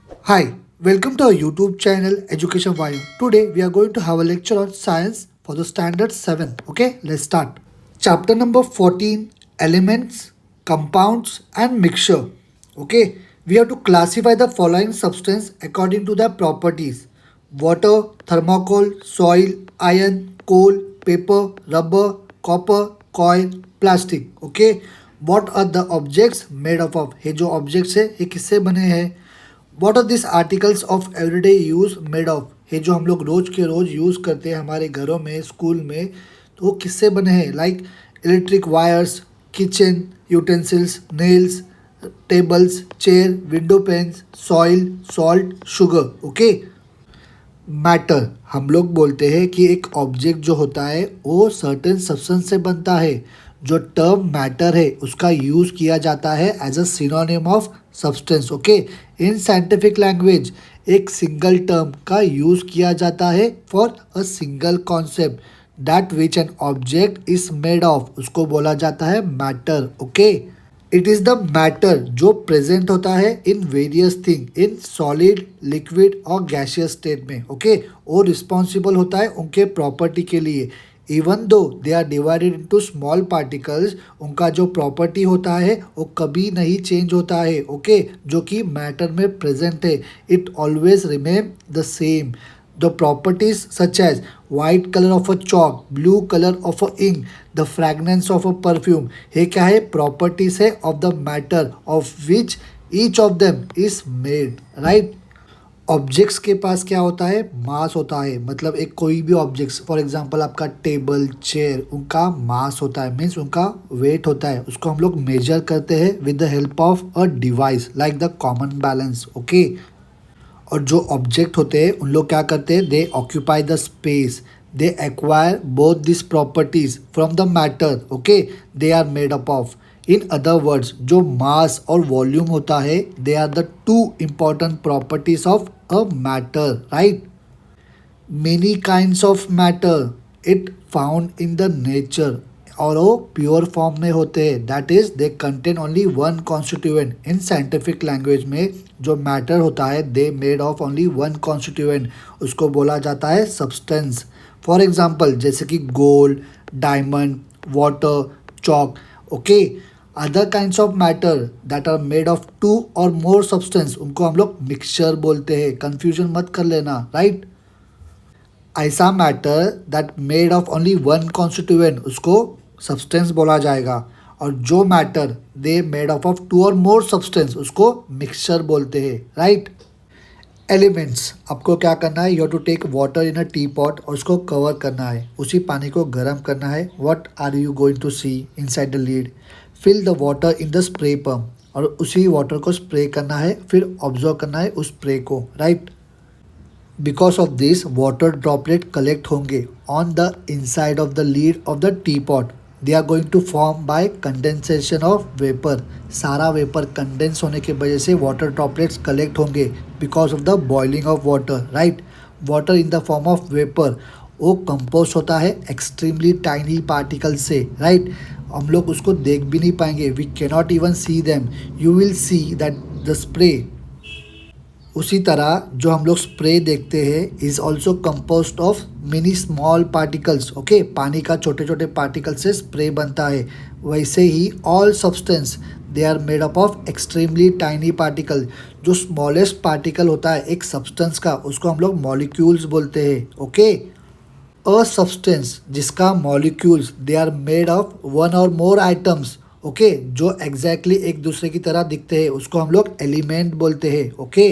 Hi, welcome to our YouTube channel Education Vayu. Today we are going to have a lecture on science for the standard 7. Okay, let's start. Chapter number 14, elements, compounds and mixture. Okay, we have to classify the following substance according to their properties: water, thermocol, soil, iron, coal, paper, rubber, copper, coil, plastic. Okay, what are the objects made up of? ये जो objects है ये किससे बने हैं? What are this articles of everyday use made of? ये जो हम लोग रोज के रोज यूज करते हैं हमारे घरों में, स्कूल में, तो वो किससे बने हैं? Like electric wires, kitchen utensils, nails, tables, chair, window panes, soil, salt, sugar. Okay. Matter, हम लोग बोलते हैं कि एक ऑब्जेक्ट जो होता है वो सर्टेन सब्सटेंस से बनता है. जो टर्म मैटर है उसका यूज़ किया जाता है as a synonym of substance. Okay. In scientific language एक सिंगल टर्म का यूज़ किया जाता है for a single concept that which an object is made of, उसको बोला जाता है matter. Okay. It is the matter जो प्रेजेंट होता है in various thing in solid, liquid और गैसियस स्टेट में. ओके. वो रिस्पॉन्सिबल होता है उनके प्रॉपर्टी के लिए. Even though they are divided into small particles, उनका जो प्रॉपर्टी होता है वो कभी नहीं चेंज होता है. ओके. जो कि मैटर में प्रेजेंट है, it always remain the same. The properties such as white color of a chalk, blue color of a ink, the fragrance of a perfume, ये क्या है? प्रॉपर्टीज है of the matter of which each of them is made. Right. Objects के पास क्या होता है? मास होता है. मतलब एक कोई भी ऑब्जेक्ट्स, फॉर एग्जांपल आपका टेबल, चेयर, उनका मास होता है, मीन्स उनका वेट होता है. उसको हम लोग मेजर करते हैं with the help of a device like the common balance. Okay. और जो ऑब्जेक्ट होते हैं उन लोग क्या करते हैं? They occupy the space, they acquire both this properties from the matter. Okay. They are made up of. In other words जो मास और वॉल्यूम होता है they are the two important properties of a matter. Right. Many kinds of matter it found in the nature, और वो pure form में होते हैं. That is they contain only one constituent. In scientific language में जो matter होता है they made of only one constituent, उसको बोला जाता है सब्सटेंस. फॉर एग्जांपल जैसे कि gold, diamond, water, chalk. Okay. Other kinds of matter that are made of two और मोर सब्सटेंस, उनको हम लोग मिक्सचर बोलते हैं. कंफ्यूजन मत कर लेना. राइट. ऐसा matter that made of only one constituent उसको सब्सटेंस बोला जाएगा. और जो matter they made of two और मोर सब्सटेंस उसको मिक्सचर बोलते हैं. राइट. एलिमेंट्स, आपको क्या करना है? You have to take water in a tea pot और उसको कवर करना है. उसी पानी को गर्म करना है. What are you going to see inside the lid? Fill the water in the spray pump, और उसी वाटर को स्प्रे करना है, फिर ऑब्जर्व करना है उस स्प्रे को. Right. Because of this water droplet collect होंगे on the inside of the lid of the tea pot. They are going to form by condensation of vapour. सारा वेपर कंडेंस होने की वजह से वाटर ड्रॉपलेट्स कलेक्ट होंगे because of the boiling of water. Right. Water in the form of vapour वो compose होता है extremely tiny particle से. राइट. हम लोग उसको देख भी नहीं पाएंगे. We cannot even see them. You will see that the spray. उसी तरह जो हम लोग स्प्रे देखते हैं is also composed of mini small particles. Okay. पानी का छोटे छोटे पार्टिकल से स्प्रे बनता है. वैसे ही all substance they are made up of extremely tiny particle. जो स्मॉलेस्ट पार्टिकल होता है एक सब्सटेंस का उसको हम लोग मॉलिक्यूल्स बोलते हैं. ओके. अ सब्सटेंस जिसका molecules they are made of one और मोर आइटम्स. ओके. जो एग्जैक्टली एक दूसरे की तरह दिखते हैं उसको हम लोग एलिमेंट बोलते हैं. Okay.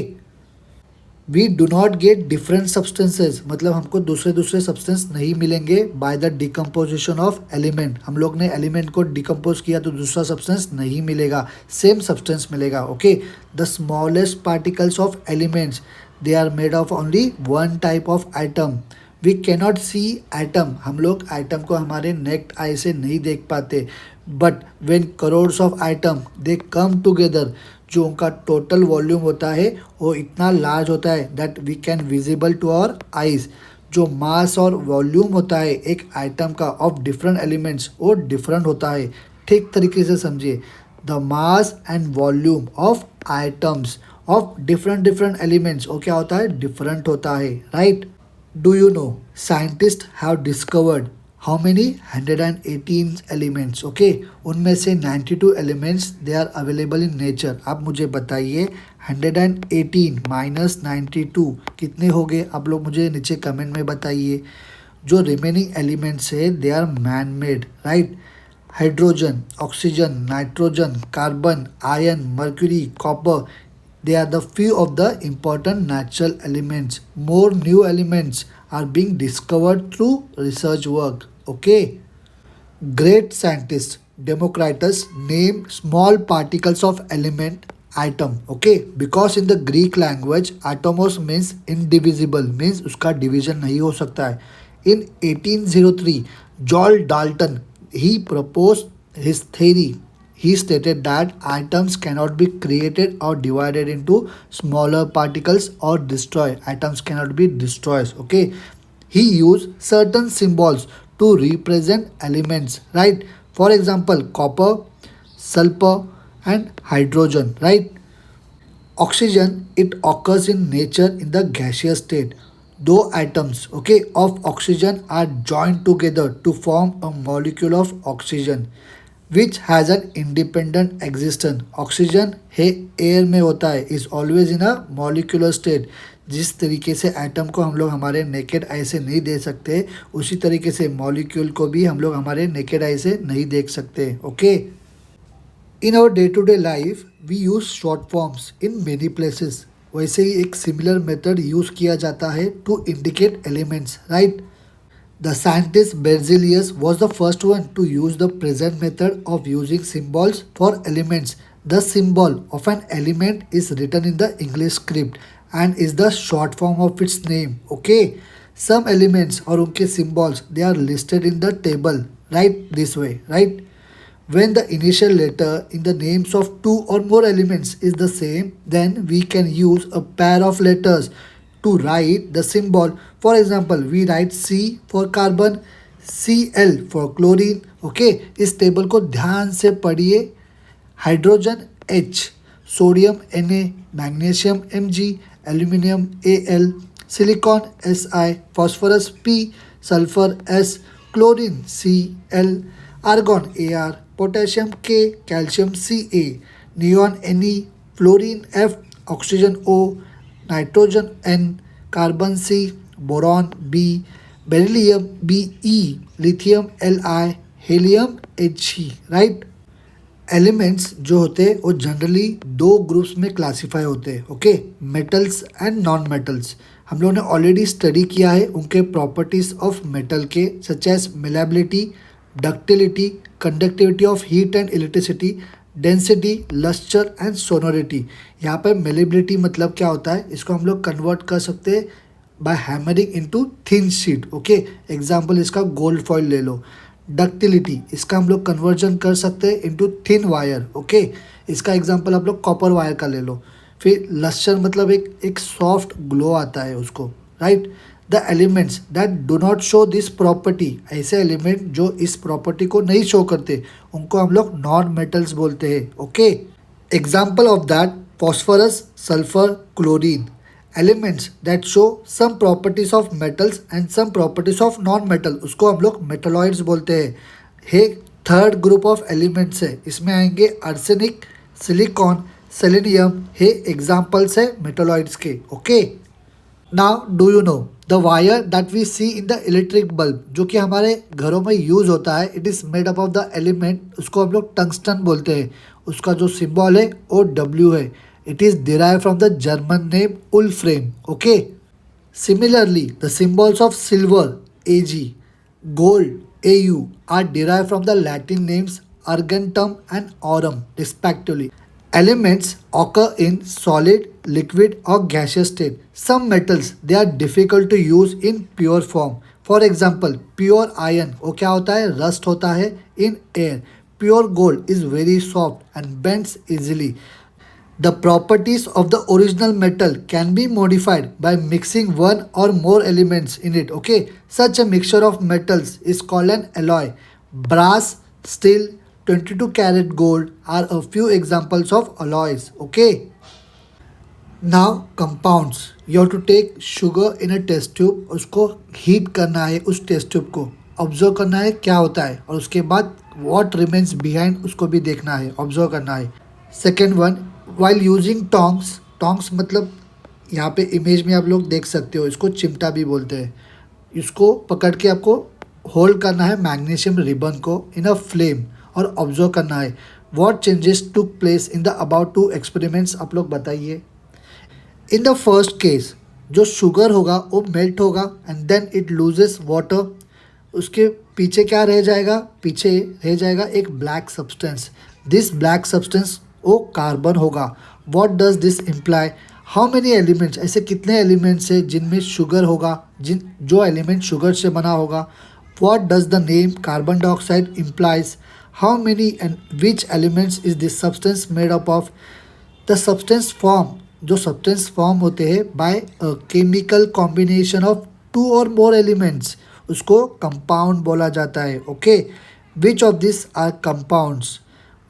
We do not get different substances, मतलब हमको दूसरे दूसरे सब्सटेंस नहीं मिलेंगे by the decomposition of element. हम लोग ने एलिमेंट को डिकम्पोज किया तो दूसरा सब्सटेंस नहीं मिलेगा, सेम सब्सटेंस मिलेगा. Okay. The smallest particles of elements they are made of only one type of atom. We cannot see atom. हम लोग आइटम को हमारे नेक्ड आई से नहीं देख पाते. But when crores of item they come together, जो उनका टोटल वॉल्यूम होता है वो इतना लार्ज होता है that we can visible to our eyes. जो मास और वॉल्यूम होता है एक आइटम का ऑफ डिफरेंट एलिमेंट्स वो डिफरेंट होता है. ठीक तरीके से समझिए. The mass and volume of items of different different elements, और क्या होता है, डिफरेंट होता है, right. Do you know scientist have discovered how many 118 elements. Okay, उनमें से 92 elements they are available in nature. आप मुझे बताइए 118 माइनस 92 कितने हो गए. आप लोग मुझे नीचे कमेंट में बताइए. जो रिमेनिंग एलिमेंट्स है they are man made, right. Hydrogen, oxygen, nitrogen, carbon, iron, mercury, copper, they are the few of the important natural elements. More new elements are being discovered through research work. Okay. Great scientists Democritus name small particles of element atom. Okay, because in the Greek language atomos means indivisible, means उसका division नहीं हो सकता है. In 1803 John Dalton he proposed his theory. He stated that atoms cannot be created or divided into smaller particles or destroyed. Atoms cannot be destroyed. Okay. He used certain symbols to represent elements, right? For example, copper, sulfur, and hydrogen, right? Oxygen, it occurs in nature in the gaseous state. Though atoms, okay, of oxygen are joined together to form a molecule of oxygen which has an independent existence. Oxygen है air में होता है, is always in a molecular state. जिस तरीके से atom को हम लोग हमारे नेकेड आई से नहीं देख सकते, उसी तरीके से मॉलिक्यूल को भी हम लोग हमारे नेकेड आई से नहीं देख सकते. Okay. In our day to day life we use short forms in many places. वैसे ही एक सिमिलर मेथड यूज किया जाता है to indicate elements, right. The scientist Berzelius was the first one to use the present method of using symbols for elements. The symbol of an element is written in the English script and is the short form of its name. Okay. Some elements or unke symbols they are listed in the table right this way, right. When the initial letter in the names of two or more elements is the same, then we can use a pair of letters to write the symbol. For example, we write C for carbon, Cl for chlorine. Okay, इस table को ध्यान से पढ़िए. Hydrogen H, sodium Na, magnesium Mg, aluminium Al, silicon Si, phosphorus P, sulphur S, chlorine Cl, argon Ar, potassium K, calcium Ca, neon Ne, fluorine F, oxygen O, nitrogen N, carbon C, boron B, beryllium Be, lithium Li, helium He, right. Elements जो होते हैं वो generally दो groups में classify होते हैं. Okay, metals and non metals. हम लोगों ने ऑलरेडी स्टडी किया है उनके प्रॉपर्टीज ऑफ मेटल के, such as malleability, ductility, conductivity of heat and electricity, density, lustre and sonority. यहाँ पर मेलेबिलिटी मतलब क्या होता है, इसको हम लोग कन्वर्ट कर सकते हैं by hammering into thin sheet. Okay, example इसका गोल्ड फॉइल ले लो. डक्टिलिटी, इसका हम लोग कन्वर्जन कर सकते हैं इनटू थिन वायर. ओके, इसका एग्जांपल आप लोग कॉपर वायर का ले लो. फिर लस्टर मतलब एक सॉफ्ट ग्लो आता है उसको, right. The elements that do not show this property, ऐसे एलिमेंट जो इस प्रॉपर्टी को नहीं शो करते उनको हम लोग नॉन मेटल्स बोलते हैं. Okay, example of that phosphorus, sulphur, chlorine. Elements that show some properties of metals and some properties of non metal, उसको हम लोग मेटलॉइड्स बोलते हैं. हे थर्ड ग्रुप ऑफ एलिमेंट्स है, इसमें आएंगे आर्सेनिक, सिलिकॉन, सेलेनियम. हे एग्जाम्पल्स है मेटलॉइड्स के. Okay. Now do you know the wire that we see in the electric bulb, जो कि हमारे घरों में यूज होता है, it is made up of the element, उसको हम लोग टंगस्टन बोलते हैं. उसका जो सिंबल है वो W है. It is derive from the German name wolfram. Okay. Similarly the symbols of silver Ag, gold Au are derived from the Latin names argentum and aurum respectively. Elements occur in solid, liquid or gaseous state. Some metals they are difficult to use in pure form. For example, pure iron वो क्या होता है, rust होता है in air. Pure gold is very soft and bends easily. The properties of the original metal can be modified by mixing one or more elements in it. Okay, such a mixture of metals is called an alloy. Brass, steel, 22 karat gold are a few examples of alloys. Okay. Now compounds, you have to take sugar in a test tube, उसको heat करना है, उस test tube को observe करना है क्या होता है, और उसके बाद व्हाट रिमेन्स बिहाइंड उसको भी देखना है, ऑब्जर्व करना है। Second one, while using tongs, tongs मतलब यहाँ पे इमेज में आप लोग देख सकते हो, इसको चिमटा भी बोलते हैं। इसको पकड़ के आपको होल्ड करना है मैग्नीशियम रिबन को इन अ फ्लेम, और ऑब्जर्व करना है what changes took place in the about two experiments. आप लोग बताइए। इन द फर्स्ट केस जो शुगर होगा वो मेल्ट होगा and then it loses water. उसके पीछे क्या रह जाएगा, पीछे रह जाएगा एक black substance. This black substance वो कार्बन होगा। What does this imply, how many elements, ऐसे कितने एलिमेंट्स है जिनमें शुगर होगा, जिन जो एलिमेंट शुगर से बना होगा। What does the name carbon dioxide implies, how many and which elements is this substance made up of. The substance form, जो सब्सटेंस फॉर्म होते हैं by a chemical combination of two और more elements, उसको compound बोला जाता है। Okay, which of this are compounds,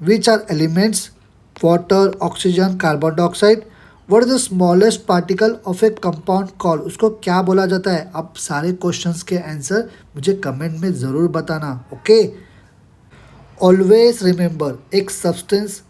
which are elements, water, oxygen, carbon dioxide. What is the smallest particle of a compound call, उसको क्या बोला जाता है। आप सारे क्वेश्चंस के आंसर मुझे कमेंट में ज़रूर बताना। ओके, ऑलवेज रिमेंबर एक सब्सटेंस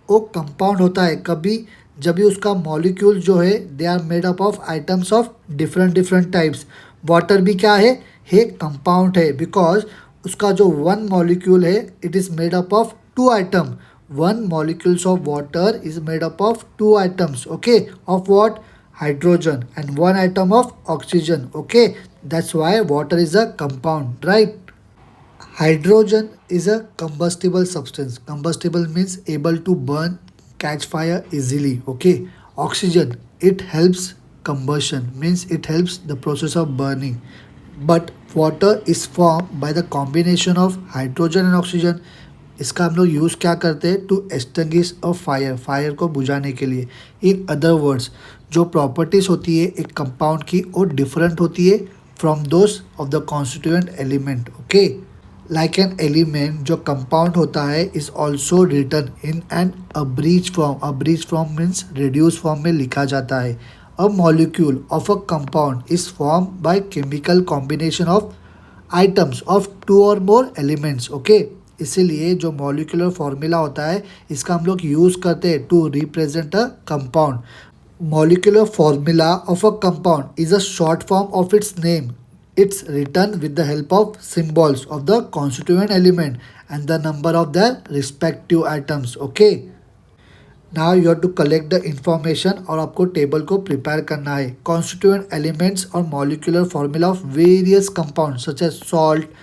वो कंपाउंड होता है कभी जब भी उसका मॉलिक्यूल जो है they are made up of items of different different types. Water भी क्या है कंपाउंड है, बिकॉज उसका जो वन मॉलिक्यूल है it is made up of two item. One molecules of water is made up of two items, okay, of what, hydrogen, and one atom of oxygen. Okay, that's why water is a compound, right? Hydrogen is a combustible substance. Combustible means able to burn, catch fire easily. Okay. Oxygen, it helps combustion, means it helps the process of burning. But water is formed by the combination of hydrogen and oxygen. इसका हम लोग use क्या करते हैं, to extinguish a fire, fire को बुझाने के लिए। इन अदर वर्ड्स, जो प्रॉपर्टीज़ होती है एक कंपाउंड की वो डिफरेंट होती है from those of the constituent element. Okay, like an element जो कंपाउंड होता है is also written in an abridged form. Abridged form means reduce form में लिखा जाता है। A molecule of a compound is form by chemical combination of items of two और more elements. Okay, इसीलिए जो मॉलिक्यूलर फॉर्मूला होता है इसका हम लोग यूज़ करते हैं to represent a compound. Molecular formula of a compound is a short form of its name. It's written with the help of symbols of the constituent element and the number of their respective atoms. Okay. Now you have to collect the information और आपको table को prepare करना है। Constituent elements और molecular formula of various compounds such as salt,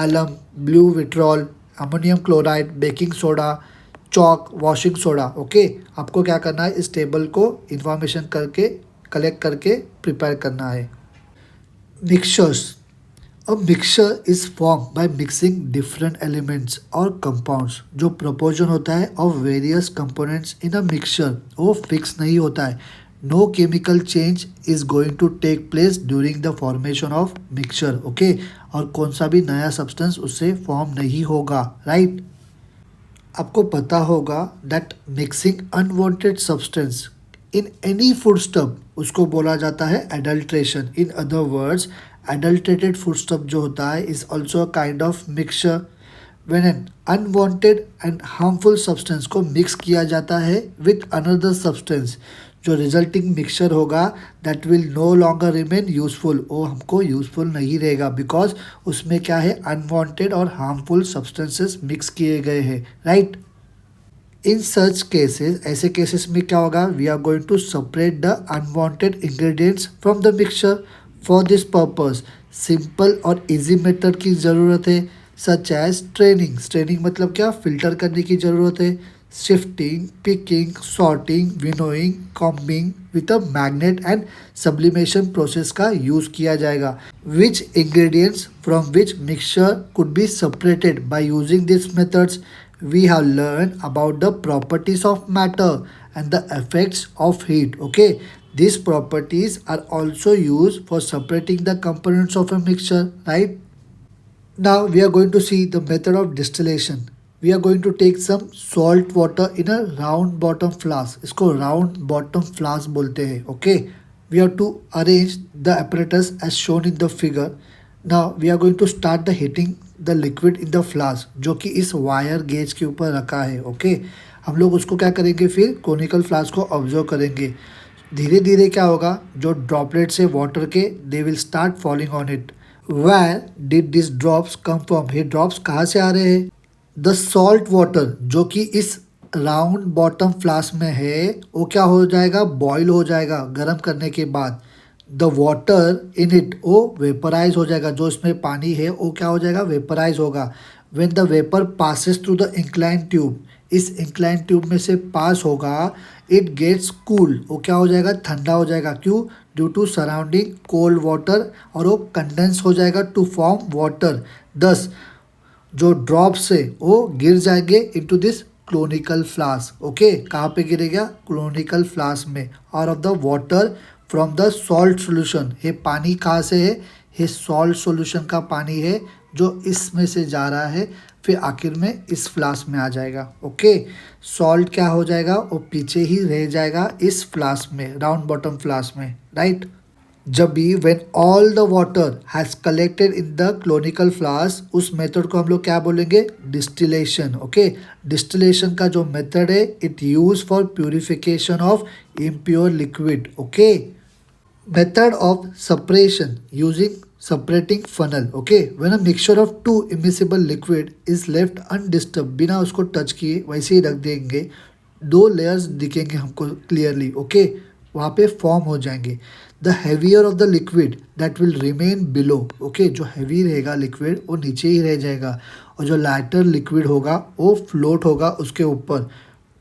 alum, blue vitriol, ammonium chloride, baking soda, chalk, washing soda. Okay, आपको क्या करना है, इस टेबल को इंफॉर्मेशन करके कलेक्ट करके प्रिपेयर करना है। Mixtures, a mixture is form by mixing different elements और कंपाउंड्स। जो प्रोपोर्शन होता है of various components in a mixture वो फिक्स नहीं होता है। No chemical change is going to take place during the formation of mixture. Okay, और कौन सा भी नया सब्सटेंस उससे फॉर्म नहीं होगा, राइट। आपको पता होगा that mixing unwanted substance in any food stuff उसको बोला जाता है adulteration. In other words, adulterated food stuff जो होता है is also a kind of mixture. When an unwanted and harmful substance को मिक्स किया जाता है विथ अनदर सब्सटेंस, जो रिजल्टिंग मिक्सचर होगा that will no longer remain useful, वो हमको यूजफुल नहीं रहेगा बिकॉज उसमें क्या है, अनवांटेड और हार्मफुल सब्सटेंसेस मिक्स किए गए हैं, राइट। इन सच केसेस, ऐसे केसेस में क्या होगा, we are going to separate the unwanted ingredients from the mixture. For this purpose simple और इजी मेथड की ज़रूरत है, सच एज स्ट्रेनिंग। स्ट्रेनिंग मतलब क्या, फिल्टर करने की ज़रूरत है। Shifting, picking, sorting, winnowing, combing with a magnet and sublimation process का यूज़ किया जाएगा। Which ingredients from which mixture could be separated by using this methods. We have learned about the properties of matter and the effects of heat. Okay, these properties are also used for separating the components of a mixture, right? Now we are going to see the method of distillation. We are going to take some salt water in a round bottom flask, इसको round bottom flask बोलते हैं, okay. We have to arrange the apparatus as shown in the figure. Now we are going to start the heating the liquid in the flask, जो कि इस wire gauge के ऊपर रखा है, ओके। हम लोग उसको क्या करेंगे, फिर कोनिकल फ्लास्क को ऑब्जर्व करेंगे। धीरे धीरे क्या होगा, जो ड्रॉपलेट्स है वाटर के, they will start falling on it. Where did this drops come from, ये ड्रॉप्स कहाँ से आ रहे हैं? द सॉल्ट वाटर जो कि इस राउंड बॉटम फ्लास्क में है, वो क्या हो जाएगा, बॉईल हो जाएगा गर्म करने के बाद। द वाटर इन इट, वो वेपराइज हो जाएगा, जो इसमें पानी है वो क्या हो जाएगा, वेपराइज होगा। When the vapour passes through the incline tube, इस इंक्लाइन ट्यूब में से पास होगा, इट गेट्स कूल, वो क्या हो जाएगा, ठंडा हो जाएगा। क्यों? Due to surrounding cold water, और वो कंडेंस हो जाएगा टू फॉर्म वाटर। दस जो ड्रॉप्स है वो गिर जाएंगे इनटू दिस क्लोनिकल फ्लास्क, ओके। कहाँ पे गिरेगा? क्लोनिकल फ्लास्क में। और of the water from the salt solution, ये पानी कहाँ से है? ये सॉल्ट सोल्यूशन का पानी है जो इसमें से जा रहा है, फिर आखिर में इस फ्लास्क में आ जाएगा, ओके। सॉल्ट क्या हो जाएगा, वो पीछे ही रह जाएगा इस फ्लास्क में, राउंड बॉटम फ्लास्क में, राइट। जब भी when all the water has collected in the conical flask, उस मेथड को हम लोग क्या बोलेंगे? Distillation, okay. डिस्टिलेशन का जो मेथड है, it use for purification of impure liquid, okay. Method of separation using separating funnel, okay। When a mixture of two immiscible liquid is left undisturbed, बिना उसको टच किए वैसे ही रख देंगे, दो लेयर्स दिखेंगे हमको क्लियरली, ओके। वहाँ पे फॉर्म हो जाएंगे। The heavier of the liquid that will remain below, okay. जो हैवी रहेगा लिक्विड वो नीचे ही रह जाएगा, और जो लाइटर लिक्विड होगा वो फ्लोट होगा उसके ऊपर।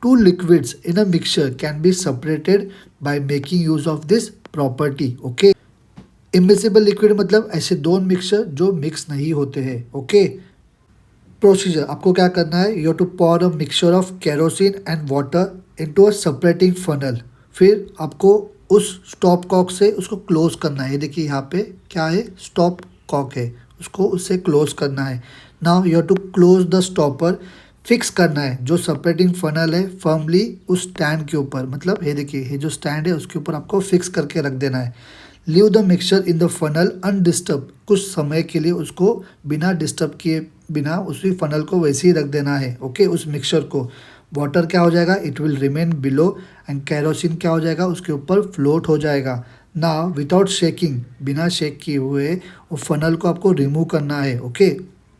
Two liquids in a mixture can be separated by making use of this property, okay। Immiscible liquid मतलब ऐसे दो मिक्सचर जो मिक्स नहीं होते हैं, ओके। प्रोसीजर आपको क्या करना है, you have to pour a mixture of kerosene and water into a separating funnel. फिर आपको उस स्टॉप कॉक से उसको क्लोज करना है। ये देखिए यहाँ पे क्या है, स्टॉप कॉक है, उसको उससे क्लोज करना है। Now you have to close the stopper, fix करना है जो सेपरेटिंग फनल है फर्मली उस स्टैंड के ऊपर, मतलब ये देखिए ये जो स्टैंड है उसके ऊपर आपको फिक्स करके रख देना है। Leave the mixture in the funnel undisturbed, कुछ समय के लिए उसको बिना डिस्टर्ब किए बिना उसी फनल को वैसे ही रख देना है, ओके। उस मिक्सचर को वाटर क्या हो जाएगा, it will remain below, and kerosene क्या हो जाएगा, उसके ऊपर फ्लोट हो जाएगा। ना विदाउट शेकिंग, बिना शेक किए हुए वो फनल को आपको रिमूव करना है, ओके।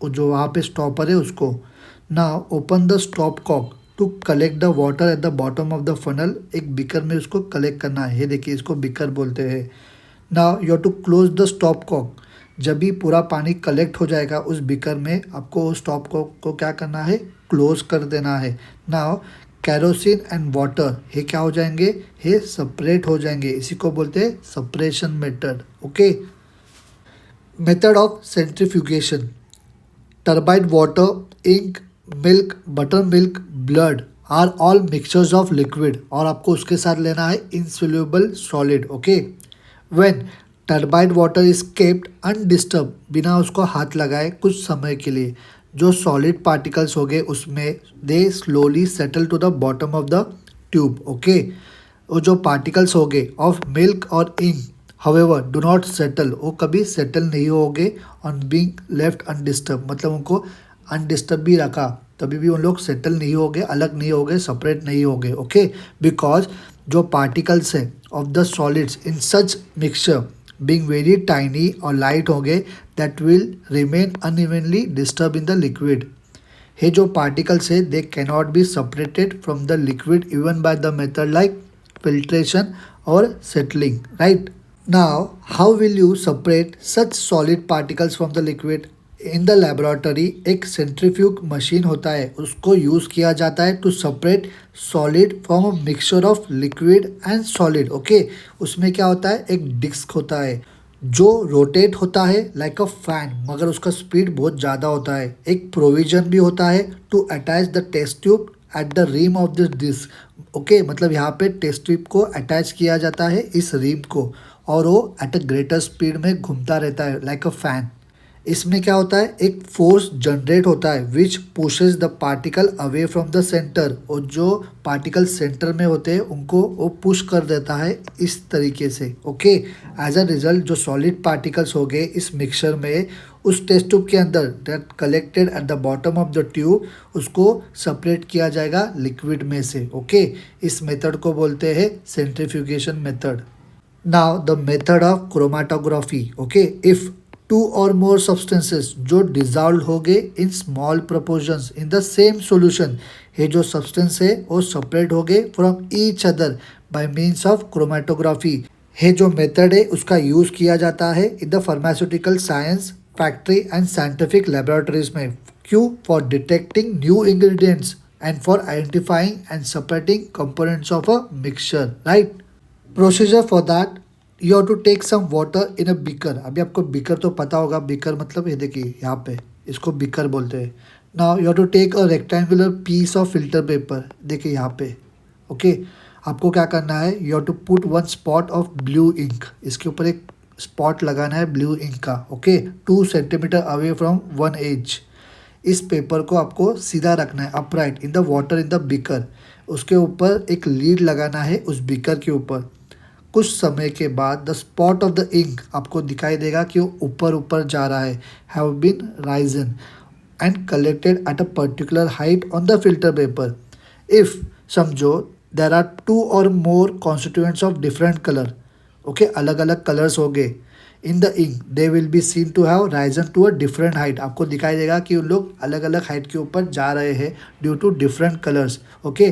वो जो वहाँ पे स्टॉपर है उसको। Now open the stop cock to collect the water at the bottom of the funnel, एक बिकर में उसको कलेक्ट करना है, ये देखिए इसको बिकर बोलते हैं। Now you have to close the stop cock, जब भी पूरा पानी कलेक्ट हो जाएगा उस बिकर में, आपको स्टॉप कॉक को क्या करना है, क्लोज कर देना है। Now कैरोसिन एंड वाटर ये क्या हो जाएंगे, ये सेपरेट हो जाएंगे, इसी को बोलते हैं separation method, okay. Method of centrifugation, turbid water, ink, milk, butter milk, blood are all mixtures of liquid, और आपको उसके साथ लेना है insoluble solid, okay. When turbid water is kept undisturbed, बिना उसको हाथ लगाए कुछ समय के लिए, जो सॉलिड पार्टिकल्स हो गए उसमें they slowly settle to the bottom of the tube, okay. वो जो पार्टिकल्स हो गए ऑफ मिल्क और ink however do not settle, वो कभी सेटल नहीं होंगे ऑन बीइंग लेफ्ट अनडिस्टर्ब, मतलब उनको अनडिस्टर्ब भी रखा तभी भी उन लोग सेटल नहीं होंगे, अलग नहीं होंगे, सेपरेट नहीं होंगे, ओके। बिकॉज जो पार्टिकल्स है of the solids in such mixture being very tiny और लाइट होंगे, that will remain unevenly disturbed in the liquid. ये जो पार्टिकल्स है they cannot be separated from the liquid even by the method like filtration और settling, right. Now how will you separate such solid particles from the liquid? In the laboratory एक centrifuge machine होता है, उसको use किया जाता है to separate solid from a mixture of liquid and solid, okay. उसमें क्या होता है, एक डिस्क होता है जो रोटेट होता है लाइक अ फैन, मगर उसका स्पीड बहुत ज़्यादा होता है। एक प्रोविजन भी होता है to attach the test tube at the rim of this disc, okay. मतलब यहाँ पे टेस्ट ट्यूब को अटैच किया जाता है इस रिम को, और वो एट अ ग्रेटर स्पीड में घूमता रहता है लाइक अ फैन। इसमें क्या होता है, एक फोर्स जनरेट होता है which pushes the particle away from the centre, और जो पार्टिकल सेंटर में होते हैं उनको वो पुश कर देता है इस तरीके से। ओके, एज अ रिजल्ट जो सॉलिड पार्टिकल्स हो गए इस मिक्सचर में, उस टेस्ट ट्यूब के अंदर that collected at the bottom of the tube, उसको सेपरेट किया जाएगा लिक्विड में से। ओके, इस मेथड को बोलते हैं centrifugation method. Now the method of chromatography. Okay, if two और मोर सब्सटेंसेस जो डिजॉल्व हो गए in small proportions in the same solution, ये जो सब्सटेंस है वो सेपरेट हो गए from each other by means of chromatography. ये जो मेथड है उसका यूज किया जाता है in the pharmaceutical science, factory and scientific laboratories में। क्यों? For detecting new ingredients and for identifying and separating components of a mixture, right. Procedure for that, you have to take some water in a beaker. अभी आपको beaker तो पता होगा, beaker मतलब ये देखिए यहाँ पे इसको बीकर बोलते हैं। Now you have to take a rectangular piece of filter paper, देखिए यहाँ पे। ओके, आपको क्या करना है, you have to put one spot of blue ink, इसके ऊपर एक स्पॉट लगाना है ब्लू इंक का। Okay, 2 centimetre away from one edge. इस पेपर को आपको सीधा रखना है upright in the water in the beaker. उसके ऊपर एक लीड लगाना है उस बीकर के ऊपर। कुछ समय के बाद the spot of the ink आपको दिखाई देगा कि वो ऊपर ऊपर जा रहा है, have been risen and collected at a particular height on the filter paper. If समझो देर आर 2 और more constituents of different colour, okay, अलग अलग कलर्स हो गए in the ink, they will be seen to have risen to a different height. आपको दिखाई देगा कि उन लोग अलग अलग हाइट के ऊपर जा रहे हैं due to different colours. Okay,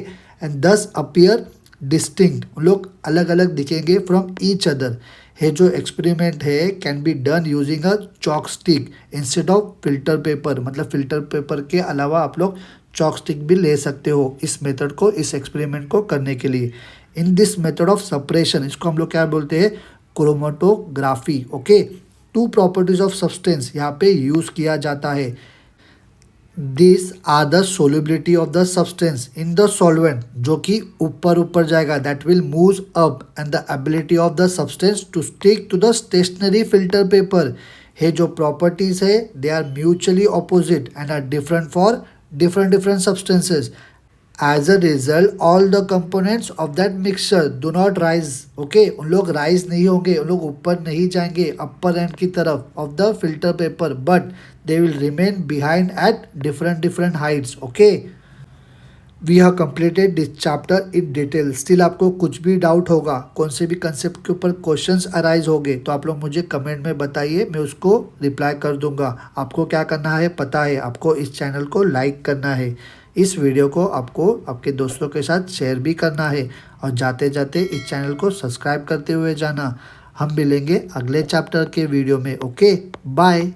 and thus appear distinct, उन लोग अलग अलग दिखेंगे फ्रॉम ईच अदर। ये जो एक्सपेरिमेंट है can be done using a chalk stick instead of filter paper, मतलब फिल्टर पेपर के अलावा आप लोग चॉक स्टिक भी ले सकते हो इस मेथड को, इस एक्सपेरिमेंट को करने के लिए। In this method of separation, इसको हम लोग क्या बोलते हैं, chromatography. Okay, 2 properties of substance यहाँ पे यूज किया जाता है। This are the solubility of the substance in the solvent, जो कि ऊपर ऊपर जाएगा, that will move up, and the ability of the substance to stick to the stationary filter paper. ये जो प्रॉपर्टीज है they are mutually opposite and are different for different substances. As a result, all the components of that mixture do not rise. Okay, उन लोग rise नहीं होंगे, उन लोग ऊपर नहीं जाएंगे अपर एंड की तरफ of the filter paper, but they will remain behind at different heights. Okay, we have completed this chapter in detail. Still आपको कुछ भी डाउट होगा, कौन से भी कंसेप्ट के ऊपर क्वेश्चंस अराइज होंगे, तो आप लोग मुझे कमेंट में बताइए, मैं उसको रिप्लाई कर दूंगा। आपको क्या करना है पता है, आपको इस चैनल को लाइक करना है, इस वीडियो को आपको आपके दोस्तों के साथ शेयर भी करना है, और जाते जाते इस चैनल को सब्सक्राइब करते हुए जाना। हम मिलेंगे अगले चैप्टर के वीडियो में। Okay, bye.